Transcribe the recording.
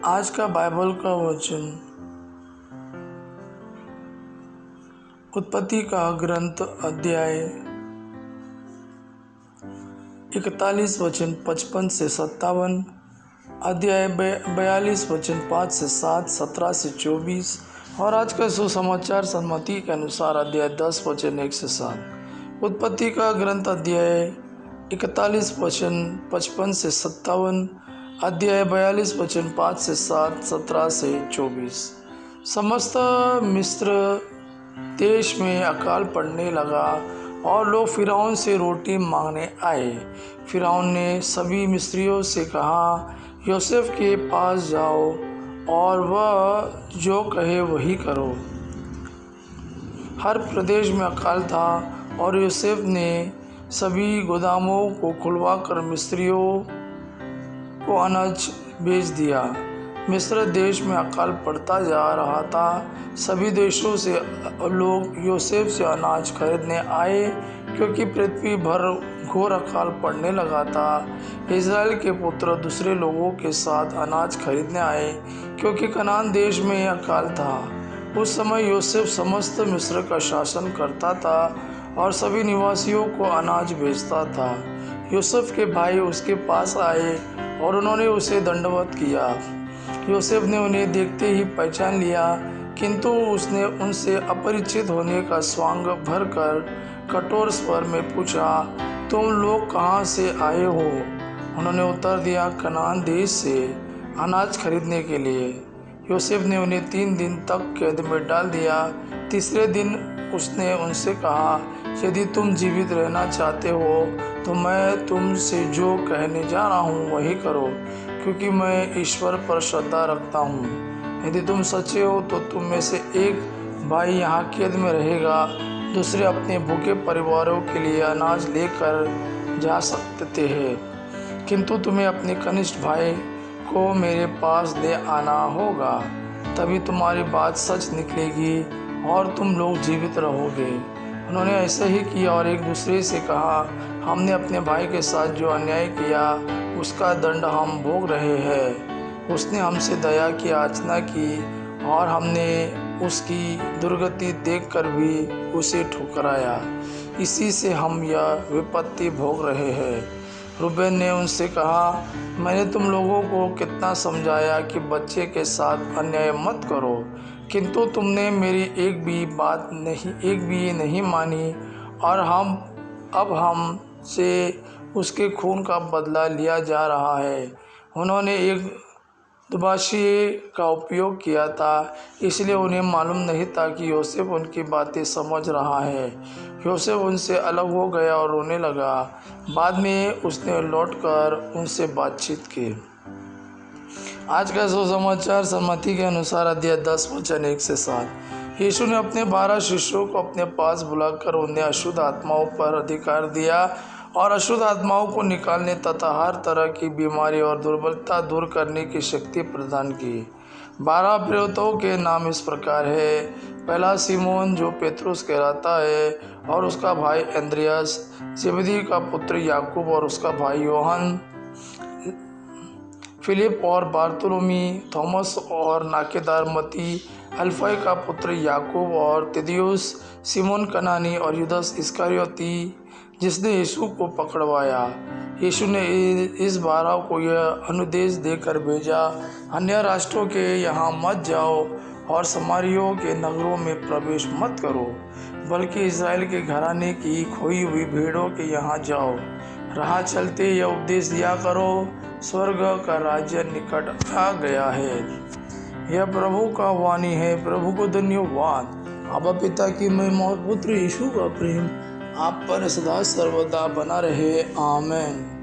आज का बाइबल का वचन उत्पत्ति का ग्रंथ अध्याय 41 वचन 55 से 57, अध्याय 42 वचन 5 से 7, 17 से 24 और आज का सुसमाचार सन्मति के अनुसार अध्याय 10 वचन 1 से 7। उत्पत्ति का ग्रंथ अध्याय 41 वचन 55 से 57, अध्याय 42 वचन 5 से 7, 17 से 24। समस्त मिस्र देश में अकाल पड़ने लगा और लोग फिरौन से रोटी मांगने आए। फिरौन ने सभी मिस्रियों से कहा, यूसुफ के पास जाओ और वह जो कहे वही करो। हर प्रदेश में अकाल था और यूसुफ ने सभी गोदामों को खुलवाकर मिस्रियों को अनाज बेच दिया। मिस्र देश में अकाल पड़ता जा रहा था। सभी देशों से लोग यूसुफ से अनाज खरीदने आए क्योंकि पृथ्वी भर घोर अकाल पड़ने लगा था। इज़राइल के पुत्र दूसरे लोगों के साथ अनाज खरीदने आए क्योंकि कनान देश में अकाल था। उस समय यूसुफ समस्त मिस्र का शासन करता था और सभी निवासियों को अनाज बेचता था। यूसुफ के भाई उसके पास आए और उन्होंने उसे दंडवत किया। यूसुफ ने उन्हें देखते ही पहचान लिया, किंतु उसने उनसे अपरिचित होने का स्वांग भरकर कठोर स्वर में पूछा, तुम लोग कहाँ से आए हो? उन्होंने उत्तर दिया, कनान देश से अनाज खरीदने के लिए। यूसुफ ने उन्हें 3 दिन तक कैद में डाल दिया। तीसरे दिन उसने उनसे कहा, यदि तुम जीवित रहना चाहते हो तो मैं तुमसे जो कहने जा रहा हूँ वही करो, क्योंकि मैं ईश्वर पर श्रद्धा रखता हूँ। यदि तुम सच्चे हो तो तुम में से एक भाई यहाँ कैद में रहेगा, दूसरे अपने भूखे परिवारों के लिए अनाज लेकर जा सकते हैं, किंतु तुम्हें अपने कनिष्ठ भाई को मेरे पास ले आना होगा, तभी तुम्हारी बात सच निकलेगी और तुम लोग जीवित रहोगे। उन्होंने ऐसा ही किया और एक दूसरे से कहा, हमने अपने भाई के साथ जो अन्याय किया उसका दंड हम भोग रहे हैं। उसने हमसे दया की याचना की और हमने उसकी दुर्गति देखकर भी उसे ठुकराया। इसी से हम यह विपत्ति भोग रहे हैं। रूबेन ने उनसे कहा, मैंने तुम लोगों को कितना समझाया कि बच्चे के साथ अन्याय मत करो, किंतु तुमने मेरी एक भी नहीं मानी और अब हमसे उसके खून का बदला लिया जा रहा है। उन्होंने एक दुभाषी का उपयोग किया था, इसलिए उन्हें मालूम नहीं था कि यूसुफ उनकी बातें समझ रहा है। यूसुफ उनसे अलग हो गया और रोने लगा। बाद में उसने लौटकर उनसे बातचीत की। आज का सुसमाचार सन्मति के अनुसार अध्याय 10 वचन 1 से 7। यीशु ने अपने 12 शिष्यों को अपने पास बुलाकर उन्हें अशुद्ध आत्माओं पर अधिकार दिया और अशुद्ध आत्माओं को निकालने तथा हर तरह की बीमारी और दुर्बलता दूर करने की शक्ति प्रदान की। 12 प्रेरितों के नाम इस प्रकार है। पहला सिमोन, जो पेत्रुस कहलाता है, और उसका भाई अंद्रियास, जेबदी का पुत्र याकूब और उसका भाई योहन, फिलिप और बारतुलोमी, थॉमस और नाकेदार मती, अल्फाई का पुत्र याकूब और तिदियुस, सिमोन कनानी और युदास इस्करियोती जिसने यीशु को पकड़वाया। यीशु ने इस 12 को यह अनुदेश देकर भेजा, अन्य राष्ट्रों के यहाँ मत जाओ और समारियों के नगरों में प्रवेश मत करो, बल्कि इज़राइल के घराने की खोई हुई भेड़ों के यहाँ जाओ। राह चलते यह उपदेश दिया करो, स्वर्ग का राज्य निकट आ गया है। यह प्रभु का वाणी है। प्रभु को धन्यवाद। अबा पिता की महिमा और पुत्र यीशु का प्रेम आप पर सदा सर्वदा बना रहे। आमीन।